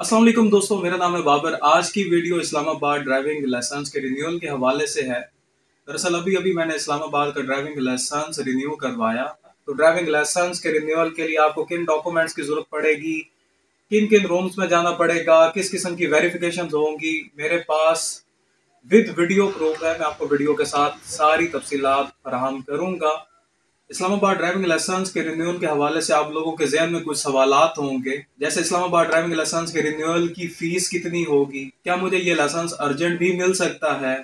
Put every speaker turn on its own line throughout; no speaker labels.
अस्सलाम वालेकुम दोस्तों, मेरा नाम है बाबर। आज की वीडियो इस्लामाबाद ड्राइविंग लाइसेंस के रिन्यूअल के हवाले से है। दरअसल अभी अभी मैंने इस्लामाबाद का ड्राइविंग लाइसेंस रिन्यू करवाया। तो ड्राइविंग लाइसेंस के रिन्यूअल के लिए आपको किन डॉक्यूमेंट्स की जरूरत पड़ेगी, किन किन रूम्स में जाना पड़ेगा, किस किस्म की वेरिफिकेशन होंगी, मेरे पास विद वीडियो प्रूफ है। मैं आपको वीडियो के साथ सारी तफसीलात फराहम करूंगा। इस्लामाबाद ड्राइविंग लाइसेंस के रिन्यूअल के हवाले से आप लोगों के जहन में कुछ सवालात होंगे, जैसे इस्लामाबाद ड्राइविंग लाइसेंस के रिन्यूअल की फीस कितनी होगी, क्या मुझे ये लाइसेंस अर्जेंट भी मिल सकता है,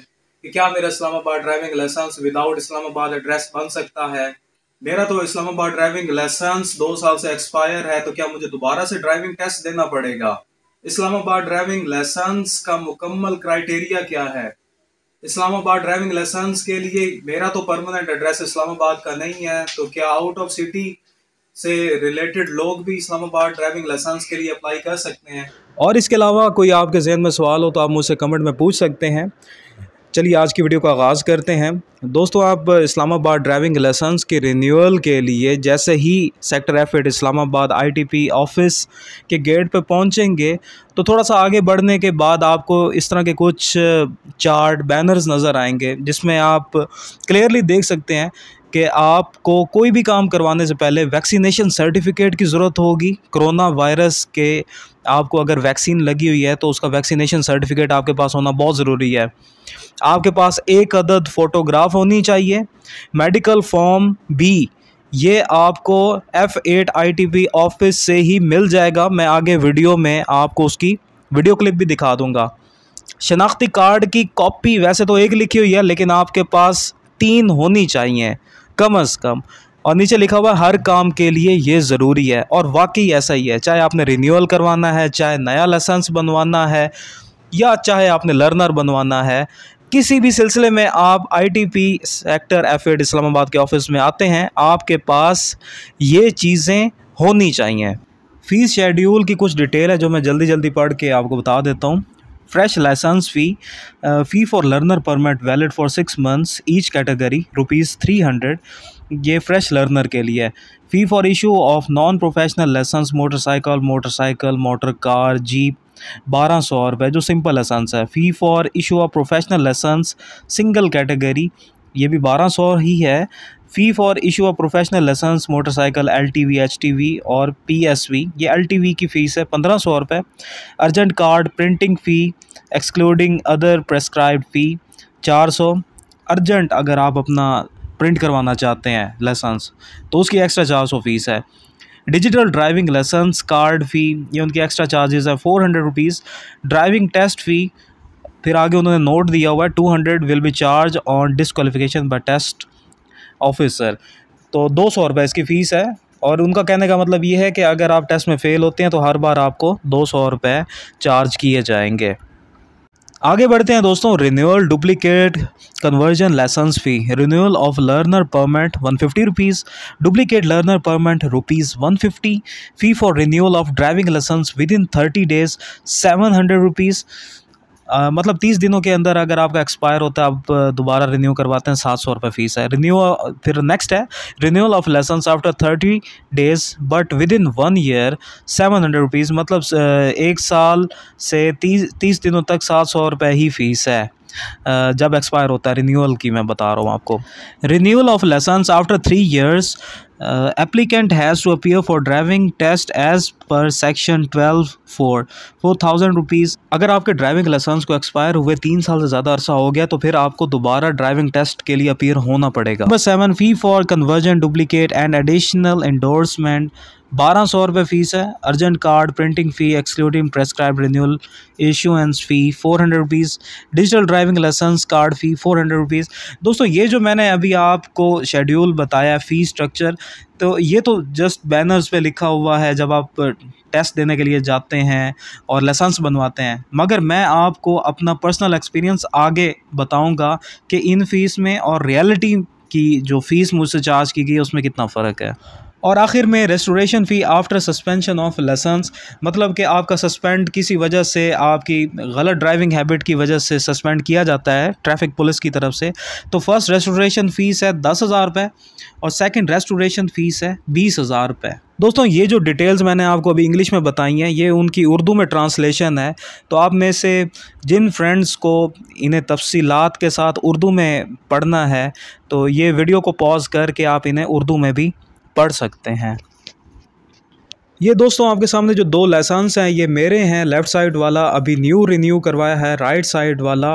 कि क्या मेरा Islamabad driving licence without Islamabad address बन सकता है। मेरा तो इस्लामाबाद ड्राइविंग लाइसेंस 2 साल से एक्सपायर है, तो क्या मुझे दोबारा से ड्राइविंग टेस्ट देना पड़ेगा। इस्लामाबाद ड्राइविंग लाइसेंस का मुकम्मल क्राइटेरिया क्या है। इस्लामाबाद ड्राइविंग लाइसेंस के लिए मेरा तो परमानेंट एड्रेस इस्लामाबाद का नहीं है, तो क्या आउट ऑफ सिटी से रिलेटेड लोग भी इस्लामाबाद ड्राइविंग लाइसेंस के लिए अप्लाई कर सकते हैं। और इसके अलावा कोई आपके जहन में सवाल हो तो आप मुझसे कमेंट में पूछ सकते हैं। चलिए आज की वीडियो का आगाज़ करते हैं। दोस्तों, आप इस्लामाबाद ड्राइविंग लाइसेंस के रिन्यूअल के लिए जैसे ही sector F8 Islamabad ITP office के गेट पे पहुंचेंगे तो थोड़ा सा आगे बढ़ने के बाद आपको इस तरह के कुछ चार्ट बैनर्स नज़र आएंगे, जिसमें आप क्लियरली देख सकते हैं कि आपको कोई भी काम करवाने से पहले वैक्सीनेशन सर्टिफिकेट की ज़रूरत होगी। कोरोना वायरस के आपको अगर वैक्सीन लगी हुई है तो उसका वैक्सीनेशन सर्टिफिकेट आपके पास होना बहुत ज़रूरी है। आपके पास एक अदद फ़ोटोग्राफ होनी चाहिए। मेडिकल फॉर्म भी ये आपको F8 ITP ऑफिस से ही मिल जाएगा। मैं आगे वीडियो में आपको उसकी वीडियो क्लिप भी दिखा दूंगा। शनाख्ती कार्ड की कॉपी वैसे तो एक लिखी हुई है, लेकिन आपके पास 3 होनी चाहिए कम अज़ कम। और नीचे लिखा हुआ है हर काम के लिए ये ज़रूरी है, और वाकई ऐसा ही है। चाहे आपने रिन्यूअल करवाना है, चाहे नया लाइसेंस बनवाना है, या चाहे आपने लर्नर बनवाना है, किसी भी सिलसिले में आप ITP सेक्टर F8 इस्लामाबाद के ऑफिस में आते हैं, आपके पास ये चीज़ें होनी चाहिए। फ़ीस शेड्यूल की कुछ डिटेल है जो मैं जल्दी जल्दी पढ़ के आपको बता देता हूँ। Fresh licence fee for learner permit valid for 6 months each category ₹300। ये फ्रेश लर्नर के लिए। Fee for issue of non professional licence motorcycle, motor car, jeep ₹1200 जो सिंपल लाइसेंस है। Fee for issue of professional licence single category, ये भी 1200 ही है। Fee for issue of professional licence motorcycle LTV, HTV और PSV, ये LTV की fees है ₹1500। अर्जेंट कार्ड प्रिंटिंग फ़ी एक्सक्लूडिंग अदर प्रेस्क्राइब्ड फ़ी 400। अर्जेंट अगर आप अपना प्रिंट करवाना चाहते हैं लाइसेंस तो उसकी एक्स्ट्रा 400 फ़ीस है। डिजिटल ड्राइविंग लाइसेंस कार्ड फ़ी, ये उनकी एक्स्ट्रा चार्जेस है ₹400। ड्राइविंग टेस्ट फ़ी, फिर आगे उन्होंने नोट दिया हुआ है 200 will be charge on disqualification by test officer. तो ₹200 इसकी फ़ीस है। और उनका कहने का मतलब ये है कि अगर आप टेस्ट में फ़ेल होते हैं तो हर बार आपको ₹200 चार्ज किए जाएंगे। आगे बढ़ते हैं दोस्तों। Renewal duplicate conversion licence fee, renewal of learner permit ₹150, duplicate learner permit ₹150। Fee for renewal of driving licence within 30 days ₹700। मतलब 30 दिनों के अंदर अगर आपका एक्सपायर होता है, आप दोबारा रिन्यू करवाते हैं, ₹700 फ़ीस है। फिर नेक्स्ट है renewal of licence after 30 days but within 1 year ₹700। मतलब 1 साल से 30 दिनों तक ₹700 ही फ़ीस है जब एक्सपायर होता है। रिन्यूअल की मैं बता रहा हूँ आपको। Renewal of licence after 3 years applicant has to appear for driving test as per section 12(4) ₹4,000। अगर आपके ड्राइविंग लाइसेंस को एक्सपायर हुए 3 साल से ज़्यादा अरसा हो गया तो फिर आपको दोबारा ड्राइविंग टेस्ट के लिए अपीयर होना पड़ेगा। Number 7, fee for conversion duplicate and additional endorsement ₹1200 fees है। अर्जेंट कार्ड प्रिंटिंग फ़ी एक्सक्लूडिंग प्रेस्क्राइब्ड रिन्यूअल इशूएंस फ़ी ₹400। डिजिटल ड्राइविंग लाइसेंस कार्ड फ़ी ₹400। दोस्तों, ये जो मैंने अभी आपको शेड्यूल बताया फ़ी स्ट्रक्चर, तो ये तो जस्ट बैनर्स पे लिखा हुआ है जब आप टेस्ट देने के लिए जाते हैं और लाइसेंस बनवाते हैं, मगर मैं आपको अपना पर्सनल एक्सपीरियंस आगे बताऊंगा कि इन फ़ीस में और रियलिटी की जो फ़ीस मुझसे चार्ज की गई उसमें कितना फ़र्क है।
और आखिर में restoration fee after suspension of licence, मतलब कि आपका सस्पेंड किसी वजह से, आपकी गलत ड्राइविंग हैबिट की वजह से सस्पेंड किया जाता है ट्रैफिक पुलिस की तरफ से, तो फर्स्ट रेस्टोरेशन फ़ीस है 10,000 रुपये और सेकंड रेस्टोरेशन फ़ीस है 20,000 रुपये। दोस्तों, ये जो डिटेल्स मैंने आपको अभी इंग्लिश में बताई हैं, ये उनकी उर्दू में ट्रांसलेशन है। तो आप में से जिन फ्रेंड्स को इन्हें तफसीलात के साथ उर्दू में पढ़ना है, तो ये वीडियो को पॉज करके आप इन्हें उर्दू में भी पढ़ सकते हैं। ये दोस्तों आपके सामने जो 2 लाइसेंस हैं, ये मेरे हैं। लेफ़्ट साइड वाला अभी न्यू रिन्यू करवाया है, राइट साइड वाला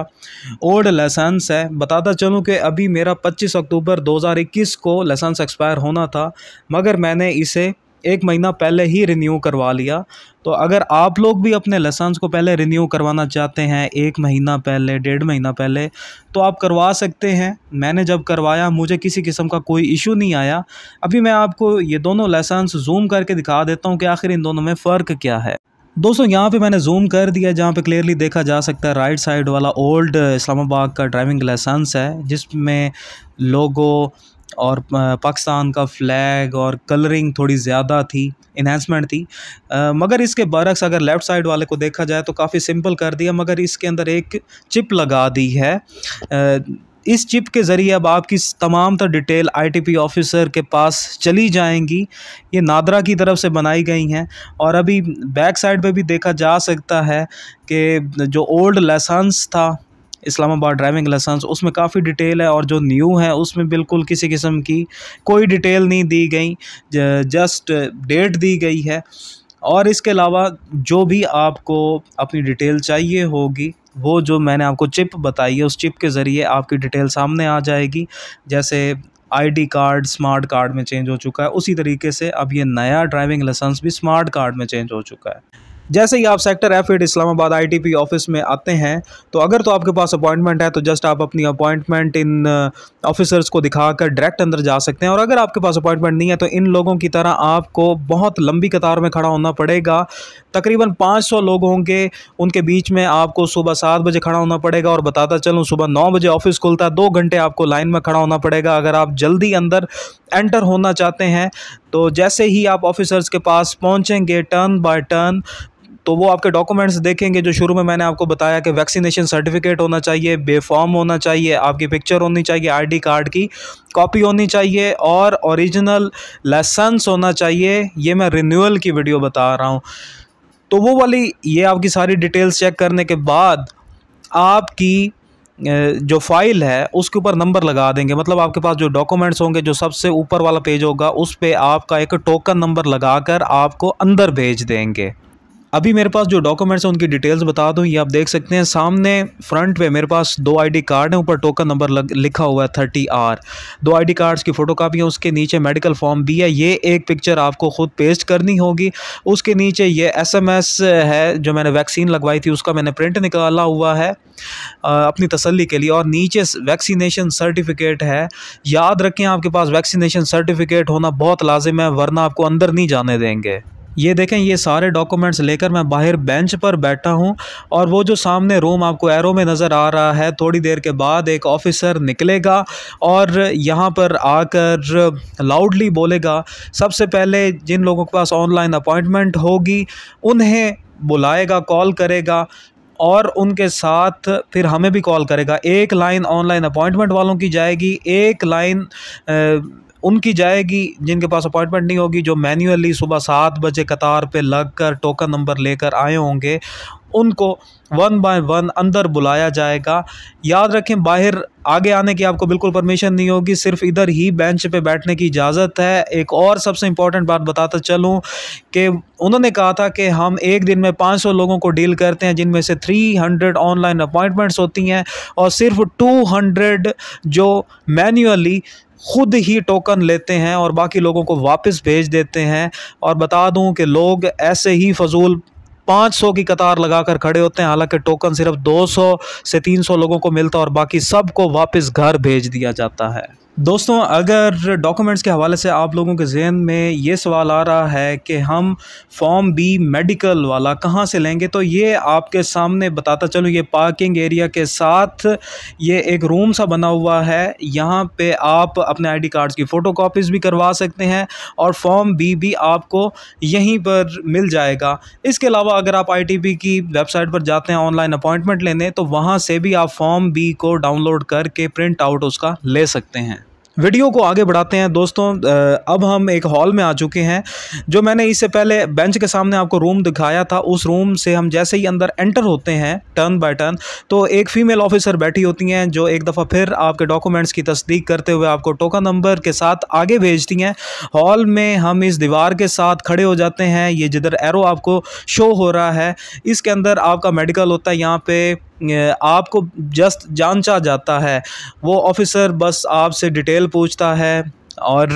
ओल्ड लाइसेंस है। बताता चलूँ कि अभी मेरा 25 अक्टूबर 2021 को लाइसेंस एक्सपायर होना था, मगर मैंने इसे 1 महीना पहले ही रिन्यू करवा लिया। तो अगर आप लोग भी अपने लाइसेंस को पहले रिन्यू करवाना चाहते हैं, 1 महीना पहले, 1.5 महीना पहले, तो आप करवा सकते हैं। मैंने जब करवाया मुझे किसी किस्म का कोई इशू नहीं आया। अभी मैं आपको ये दोनों लाइसेंस जूम करके दिखा देता हूँ कि आखिर इन दोनों में फ़र्क क्या है। दोस्तों, यहाँ पे मैंने जूम कर दिया, जहाँ पे क्लियरली देखा जा सकता है राइट साइड वाला ओल्ड इस्लामाबाद का ड्राइविंग लाइसेंस है, जिसमें लोगो और पाकिस्तान का फ्लैग और कलरिंग थोड़ी ज़्यादा थी, इन्हांसमेंट थी। मगर इसके बरक्स अगर लेफ़्ट साइड वाले को देखा जाए तो काफ़ी सिंपल कर दिया, मगर इसके अंदर एक चिप लगा दी है। इस चिप के ज़रिए अब आपकी तमाम तर डिटेल ITP ऑफिसर के पास चली जाएंगी। ये नादरा की तरफ से बनाई गई हैं। और अभी बैक साइड पे भी देखा जा सकता है कि जो ओल्ड लाइसेंस था इस्लामाबाद ड्राइविंग लाइसेंस, उसमें काफ़ी डिटेल है, और जो न्यू है उसमें बिल्कुल किसी किस्म की कोई डिटेल नहीं दी गई, जस्ट डेट दी गई है। और इसके अलावा जो भी आपको अपनी डिटेल चाहिए होगी, वो जो मैंने आपको चिप बताई है, उस चिप के ज़रिए आपकी डिटेल सामने आ जाएगी। जैसे ID कार्ड स्मार्ट कार्ड में चेंज हो चुका है, उसी तरीके से अब ये नया ड्राइविंग लाइसेंस भी स्मार्ट कार्ड में चेंज हो चुका है। जैसे ही आप sector F8 Islamabad ITP office में आते हैं, तो अगर तो आपके पास अपॉइंटमेंट है तो जस्ट आप अपनी अपॉइंटमेंट इन ऑफिसर्स को दिखाकर डायरेक्ट अंदर जा सकते हैं। और अगर आपके पास अपॉइंटमेंट नहीं है तो इन लोगों की तरह आपको बहुत लंबी कतार में खड़ा होना पड़ेगा। तकरीबन 500 लोग होंगे, उनके बीच में आपको सुबह 7 बजे खड़ा होना पड़ेगा। और बताता चलूँ, सुबह 9 बजे ऑफिस खुलता है, 2 घंटे आपको लाइन में खड़ा होना पड़ेगा अगर आप जल्दी अंदर एंटर होना चाहते हैं। तो जैसे ही आप ऑफिसर्स के पास पहुँचेंगे, टर्न बाय टर्न, तो वो आपके डॉक्यूमेंट्स देखेंगे। जो शुरू में मैंने आपको बताया कि वैक्सीनेशन सर्टिफिकेट होना चाहिए, बेफॉर्म होना चाहिए, आपकी पिक्चर होनी चाहिए, ID कार्ड की कॉपी होनी चाहिए, और ओरिजिनल लाइसेंस होना चाहिए। ये मैं रिन्यूअल की वीडियो बता रहा हूँ। तो वो वाली ये आपकी सारी डिटेल्स चेक करने के बाद आपकी जो फाइल है उसके ऊपर नंबर लगा देंगे। मतलब आपके पास जो डॉक्यूमेंट्स होंगे, जो सबसे ऊपर वाला पेज होगा, उस पे आपका एक टोकन नंबर लगाकर आपको अंदर भेज देंगे। अभी मेरे पास जो डॉक्यूमेंट्स हैं उनकी डिटेल्स बता दूं। ये आप देख सकते हैं सामने फ्रंट पे मेरे पास 2 ID कार्ड हैं, ऊपर टोकन नंबर लिखा हुआ है 30R। 2 ID कार्ड्स की फ़ोटोकॉपी है, उसके नीचे मेडिकल फॉर्म भी है। ये एक पिक्चर आपको ख़ुद पेस्ट करनी होगी। उसके नीचे ये SMS है, जो मैंने वैक्सीन लगवाई थी उसका मैंने प्रिंट निकाला हुआ है अपनी तसल्ली के लिए। और नीचे वैक्सीनेशन सर्टिफिकेट है। याद रखें, आपके पास वैक्सीनेशन सर्टिफिकेट होना बहुत लाजिम है, वरना आपको अंदर नहीं जाने देंगे। ये देखें, ये सारे डॉक्यूमेंट्स लेकर मैं बाहर बेंच पर बैठा हूं, और वो जो सामने रूम आपको एरो में नज़र आ रहा है, थोड़ी देर के बाद एक ऑफिसर निकलेगा और यहाँ पर आकर लाउडली बोलेगा। सबसे पहले जिन लोगों के पास ऑनलाइन अपॉइंटमेंट होगी उन्हें बुलाएगा, कॉल करेगा, और उनके साथ फिर हमें भी कॉल करेगा। एक लाइन ऑनलाइन अपॉइंटमेंट वालों की जाएगी, एक लाइन उनकी जाएगी जिनके पास अपॉइंटमेंट नहीं होगी, जो मैन्युअली सुबह 7 बजे कतार पे लगकर टोकन नंबर लेकर आए होंगे। उनको 1 बाय 1 अंदर बुलाया जाएगा। याद रखें, बाहर आगे आने की आपको बिल्कुल परमिशन नहीं होगी, सिर्फ इधर ही बेंच पे बैठने की इजाज़त है। एक और सबसे इम्पॉर्टेंट बात बताता चलूँ कि उन्होंने कहा था कि हम एक दिन में 500 लोगों को डील करते हैं, जिनमें से 300 ऑनलाइन अपॉइंटमेंट्स होती हैं, और सिर्फ 200 जो मैन्युअली खुद ही टोकन लेते हैं और बाकी लोगों को वापस भेज देते हैं। और बता दूं कि लोग ऐसे ही फजूल 500 की कतार लगाकर खड़े होते हैं, हालांकि टोकन सिर्फ 200 से 300 लोगों को मिलता है और बाकी सबको वापस घर भेज दिया जाता है। दोस्तों, अगर डॉक्यूमेंट्स के हवाले से आप लोगों के ज़हन में ये सवाल आ रहा है कि हम फॉर्म बी मेडिकल वाला कहाँ से लेंगे, तो ये आपके सामने बताता चलूँ। ये पार्किंग एरिया के साथ ये एक रूम सा बना हुआ है। यहाँ पे आप अपने आईडी कार्ड्स की फ़ोटोकॉपीज़ भी करवा सकते हैं और फॉर्म बी भी आपको यहीं पर मिल जाएगा। इसके अलावा अगर आप आईटीबी की वेबसाइट पर जाते हैं ऑनलाइन अपॉइंटमेंट लेने, तो वहाँ से भी आप फॉर्म बी को डाउनलोड करके प्रिंट आउट उसका ले सकते हैं। वीडियो को आगे बढ़ाते हैं दोस्तों। अब हम एक हॉल में आ चुके हैं। जो मैंने इससे पहले बेंच के सामने आपको रूम दिखाया था, उस रूम से हम जैसे ही अंदर एंटर होते हैं टर्न बाय टर्न, तो एक फ़ीमेल ऑफिसर बैठी होती हैं जो एक दफ़ा फिर आपके डॉक्यूमेंट्स की तस्दीक करते हुए आपको टोकन नंबर के साथ आगे भेजती हैं। हॉल में हम इस दीवार के साथ खड़े हो जाते हैं। ये जिधर एरो आपको शो हो रहा है, इसके अंदर आपका मेडिकल होता है। यहाँ पे आपको जस्ट जांचा जाता है। वो ऑफिसर बस आपसे डिटेल पूछता है और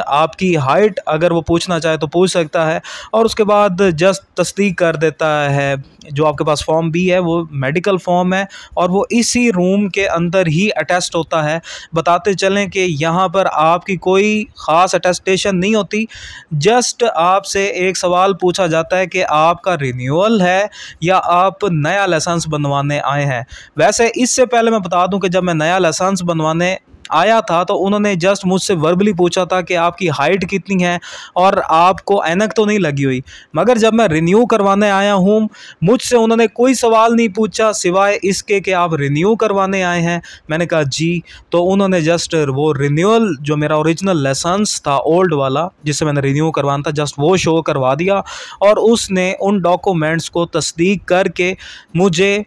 आपकी हाइट अगर वो पूछना चाहे तो पूछ सकता है, और उसके बाद जस्ट तस्दीक कर देता है। जो आपके पास फॉर्म बी है वो मेडिकल फॉर्म है और वो इसी रूम के अंदर ही अटेस्ट होता है। बताते चलें कि यहाँ पर आपकी कोई ख़ास अटेस्टेशन नहीं होती, जस्ट आपसे एक सवाल पूछा जाता है कि आपका रिन्यूअल है या आप नया लाइसेंस बनवाने आए हैं। वैसे इससे पहले मैं बता दूं कि जब मैं नया लाइसेंस बनवाने आया था तो उन्होंने जस्ट मुझसे वर्बली पूछा था कि आपकी हाइट कितनी है और आपको ऐनक तो नहीं लगी हुई। मगर जब मैं रिन्यू करवाने आया हूँ, मुझसे उन्होंने कोई सवाल नहीं पूछा सिवाय इसके कि आप रिन्यू करवाने आए हैं। मैंने कहा जी, तो उन्होंने जस्ट वो रिन्यूअल जो मेरा ओरिजिनल लाइसेंस था ओल्ड वाला जिससे मैंने रिन्यू करवाना था, जस्ट वो शो करवा दिया और उसने उन डॉक्यूमेंट्स को तस्दीक करके मुझे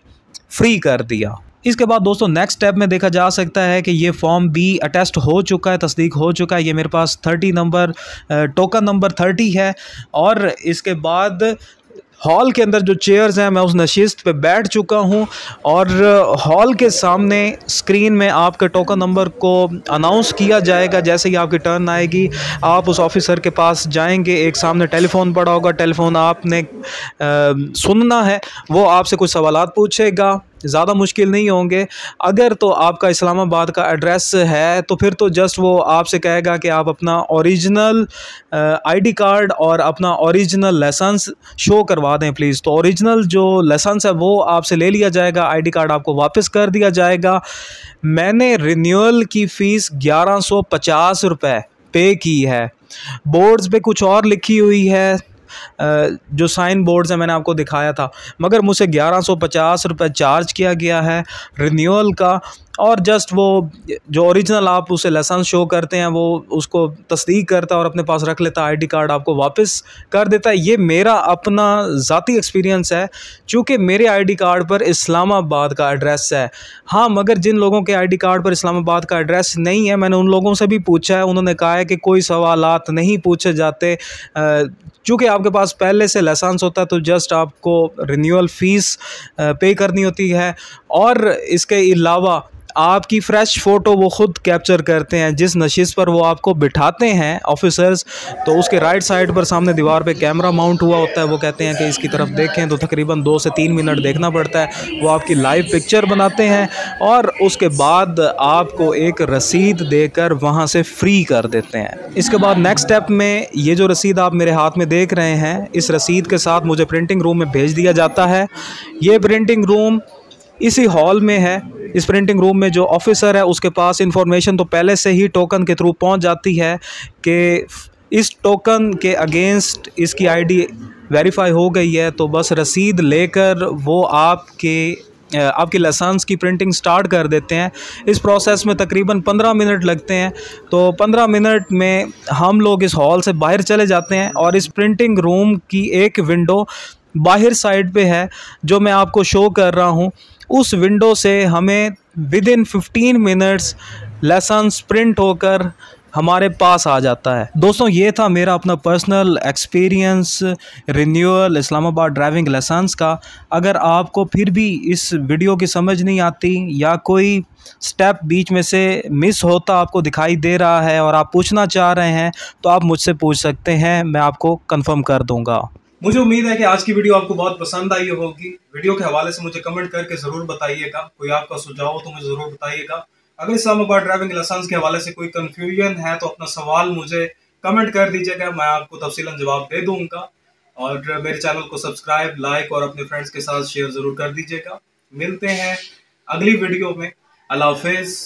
फ्री कर दिया। इसके बाद दोस्तों नेक्स्ट स्टेप में देखा जा सकता है कि ये फॉर्म बी अटेस्ट हो चुका है, तस्दीक हो चुका है। ये मेरे पास 30 नंबर टोकन नंबर 30 है और इसके बाद हॉल के अंदर जो चेयर्स हैं मैं उस नशिस्त पे बैठ चुका हूं और हॉल के सामने स्क्रीन में आपके टोकन नंबर को अनाउंस किया जाएगा। जैसे ही आपकी टर्न आएगी आप उस ऑफिसर के पास जाएंगे, एक सामने टेलीफोन पड़ा होगा, टेलीफोन आपने सुनना है, वो आपसे कुछ सवालात पूछेगा, ज़्यादा मुश्किल नहीं होंगे। अगर तो आपका इस्लामाबाद का एड्रेस है तो फिर तो जस्ट वो आपसे कहेगा कि आप अपना ओरिजिनल आईडी कार्ड और अपना ओरिजिनल लाइसेंस शो करवा दें प्लीज़। तो ओरिजिनल जो लाइसेंस है वो आपसे ले लिया जाएगा, आईडी कार्ड आपको वापस कर दिया जाएगा। मैंने रिन्यूअल की फ़ीस 1150 रुपये पे की है। बोर्ड्स पे कुछ और लिखी हुई है, जो साइन बोर्ड्स हैं मैंने आपको दिखाया था, मगर मुझसे 1150 रुपये चार्ज किया गया है रिन्यूअल का। और जस्ट वो जो ओरिजिनल आप उसे लाइसेंस शो करते हैं वो उसको तस्दीक करता है और अपने पास रख लेता है, आईडी कार्ड आपको वापस कर देता है। ये मेरा अपना ज़ाती एक्सपीरियंस है, चूँकि मेरे आईडी कार्ड पर इस्लामाबाद का एड्रेस है। हाँ, मगर जिन लोगों के आईडी कार्ड पर इस्लामाबाद का एड्रेस नहीं है, मैंने उन लोगों से भी पूछा है, उन्होंने कहा है कि कोई सवालात नहीं पूछे जाते। चूँकि आपके पास पहले से लाइसेंस होता है तो जस्ट आपको रिन्यूअल फ़ीस पे करनी होती है और इसके अलावा आपकी फ़्रेश फ़ोटो वो ख़ुद कैप्चर करते हैं। जिस नशिस्त पर वो आपको बिठाते हैं ऑफिसर्स, तो उसके राइट साइड पर सामने दीवार पे कैमरा माउंट हुआ होता है। वो कहते हैं कि इसकी तरफ देखें, तो तकरीबन 2 से 3 मिनट देखना पड़ता है। वो आपकी लाइव पिक्चर बनाते हैं और उसके बाद आपको एक रसीद देकर वहाँ से फ्री कर देते हैं। इसके बाद नेक्स्ट स्टेप में ये जो रसीद आप मेरे हाथ में देख रहे हैं, इस रसीद के साथ मुझे प्रिंटिंग रूम में भेज दिया जाता है। ये प्रिंटिंग रूम इसी हॉल में है। इस प्रिंटिंग रूम में जो ऑफिसर है उसके पास इंफॉर्मेशन तो पहले से ही टोकन के थ्रू पहुंच जाती है कि इस टोकन के अगेंस्ट इसकी आईडी वेरीफाई हो गई है, तो बस रसीद लेकर वो आपकी लाइसेंस की प्रिंटिंग स्टार्ट कर देते हैं। इस प्रोसेस में तकरीबन 15 मिनट लगते हैं। तो 15 मिनट में हम लोग इस हॉल से बाहर चले जाते हैं और इस प्रिंटिंग रूम की एक विंडो बाहर साइड पे है जो मैं आपको शो कर रहा हूँ। उस विंडो से हमें विदिन 15 मिनट्स लाइसेंस प्रिंट होकर हमारे पास आ जाता है। दोस्तों, ये था मेरा अपना personal experience renewal Islamabad driving licence का। अगर आपको फिर भी इस वीडियो की समझ नहीं आती या कोई स्टेप बीच में से मिस होता आपको दिखाई दे रहा है और आप पूछना चाह रहे हैं, तो आप मुझसे पूछ सकते हैं, मैं आपको कंफर्म कर दूंगा।
मुझे उम्मीद है कि आज की वीडियो आपको बहुत पसंद आई होगी। वीडियो के हवाले से मुझे कमेंट करके ज़रूर बताइएगा। कोई आपका सुझाव हो तो मुझे ज़रूर बताइएगा। अगर इस्लामाबाद ड्राइविंग लाइसेंस के हवाले से कोई कंफ्यूजन है तो अपना सवाल मुझे कमेंट कर दीजिएगा, मैं आपको तफसीलन जवाब दे दूंगा। और मेरे चैनल को सब्सक्राइब, लाइक और अपने फ्रेंड्स के साथ शेयर ज़रूर कर दीजिएगा। मिलते हैं अगली वीडियो में। अल्लाह हाफिज़।